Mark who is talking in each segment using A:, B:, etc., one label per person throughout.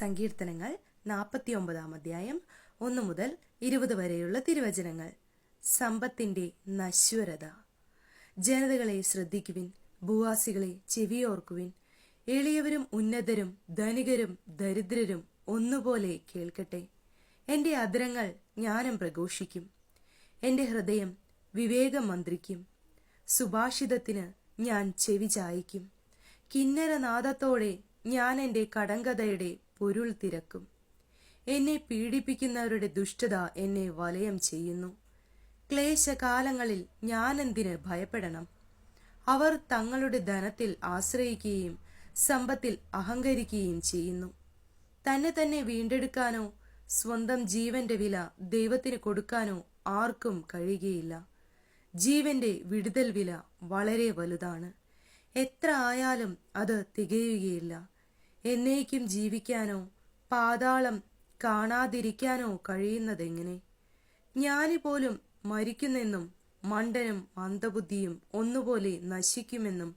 A: സങ്കീർത്തനങ്ങൾ 49 അധ്യായം 1 മുതൽ 20 വരെയുള്ള തിരുവചനങ്ങൾ. സമ്പത്തിന്റെ നശ്വരത. ജനതകളെ ശ്രദ്ധിക്കുവിൻ, ഭൂവാസികളെ ചെവിയോർക്കുവിൻ. എളിയവരും ഉന്നതരും ധനികരും ദരിദ്രരും ഒന്നുപോലെ കേൾക്കട്ടെ. എന്റെ അധരങ്ങൾ ജ്ഞാനം പ്രഘോഷിക്കും, എന്റെ ഹൃദയം വിവേകം മന്ത്രിക്കും. സുഭാഷിതത്തിന് ഞാൻ ചെവി ചായിക്കും. കിന്നരനാദത്തോടെ ഞാൻ എന്റെ കടങ്കഥയുടെ പൊരുൾ തിരക്കും. എന്നെ പീഡിപ്പിക്കുന്നവരുടെ ദുഷ്ടത എന്നെ വലയം ചെയ്യുന്നു. ക്ലേശകാലങ്ങളിൽ ഞാൻ എന്തിന് ഭയപ്പെടണം? അവർ തങ്ങളുടെ ധനത്തിൽ ആശ്രയിക്കുകയും സമ്പത്തിൽ അഹങ്കരിക്കുകയും ചെയ്യുന്നു. തന്നെ വീണ്ടെടുക്കാനോ സ്വന്തം ജീവന്റെ വില ദൈവത്തിന് കൊടുക്കാനോ ആർക്കും കഴിയുകയില്ല. ജീവന്റെ വിടുതൽ വില വളരെ വലുതാണ്. എത്ര ആയാലും അത് തികയുകയില്ല. എന്നേക്കും ജീവിക്കാനോ പാതാളം കാണാതിരിക്കാനോ കഴിയുന്നതെങ്ങനെ? ജ്ഞാനി പോലും മരിക്കുന്നെന്നും മണ്ടനും മന്ദബുദ്ധിയും ഒന്നുപോലെ നശിക്കുമെന്നും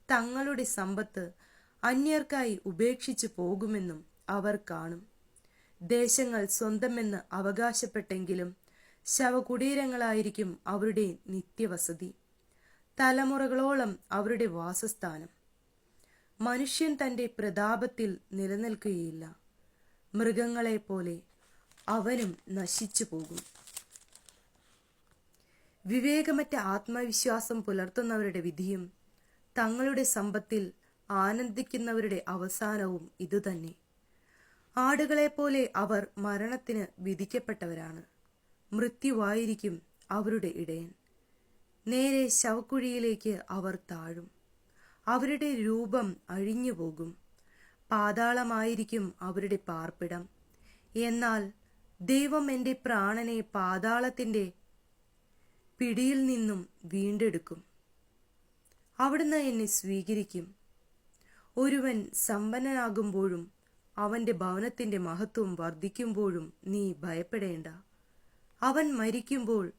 A: തങ്ങളുടെ സമ്പത്ത് അന്യർക്കായി ഉപേക്ഷിച്ചു പോകുമെന്നും അവർ കാണും. ദേശങ്ങൾ സ്വന്തമെന്ന് അവകാശപ്പെട്ടെങ്കിലും ശവകുടീരങ്ങളായിരിക്കും അവരുടെ നിത്യവസതി, തലമുറകളോളം അവരുടെ വാസസ്ഥാനം. മനുഷ്യൻ തന്റെ പ്രതാപത്തിൽ നിലനിൽക്കുകയില്ല. മൃഗങ്ങളെപ്പോലെ അവനും നശിച്ചു പോകും. വിവേകമറ്റ ആത്മവിശ്വാസം പുലർത്തുന്നവരുടെ വിധിയും തങ്ങളുടെ സമ്പത്തിൽ ആനന്ദിക്കുന്നവരുടെ അവസാനവും ഇതുതന്നെ. ആടുകളെപ്പോലെ അവർ മരണത്തിന് വിധിക്കപ്പെട്ടവരാണ്. മൃത്യുവായിരിക്കും അവരുടെ ഇടയൻ. നേരെ ശവക്കുഴിയിലേക്ക് അവർ താഴും. അവരുടെ രൂപം അഴിഞ്ഞുപോകും. പാതാളമായിരിക്കും അവരുടെ പാർപ്പിടം. എന്നാൽ ദൈവം എൻ്റെ പ്രാണനെ പാതാളത്തിന്റെ പിടിയിൽ നിന്നും വീണ്ടെടുക്കും. അവിടുന്ന് എന്നെ സ്വീകരിക്കും. ഒരുവൻ സമ്പന്നനാകുമ്പോഴും അവന്റെ ഭവനത്തിന്റെ മഹത്വം വർദ്ധിക്കുമ്പോഴും നീ ഭയപ്പെടേണ്ട. അവൻ മരിക്കുമ്പോൾ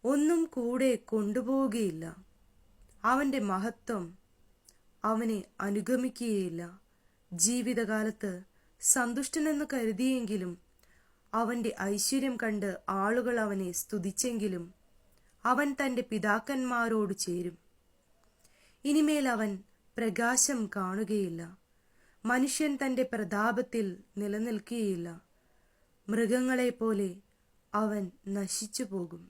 A: ഒന്നും കൂടെ കൊണ്ടുപോവുകയില്ല. അവന്റെ മഹത്വം അവനെ അനുഗമിക്കുകയില്ല. ജീവിതകാലത്ത് സന്തുഷ്ടനെന്ന് കരുതിയെങ്കിലും അവന്റെ ഐശ്വര്യം കണ്ട് ആളുകൾ അവനെ സ്തുതിച്ചെങ്കിലും അവൻ തന്റെ പിതാക്കന്മാരോട് ചേരും. ഇനിമേൽ അവൻ പ്രകാശം കാണുകയില്ല. മനുഷ്യൻ തന്റെ പ്രതാപത്തിൽ നിലനിൽക്കുകയില്ല. മൃഗങ്ങളെപ്പോലെ അവൻ നശിച്ചു പോകും.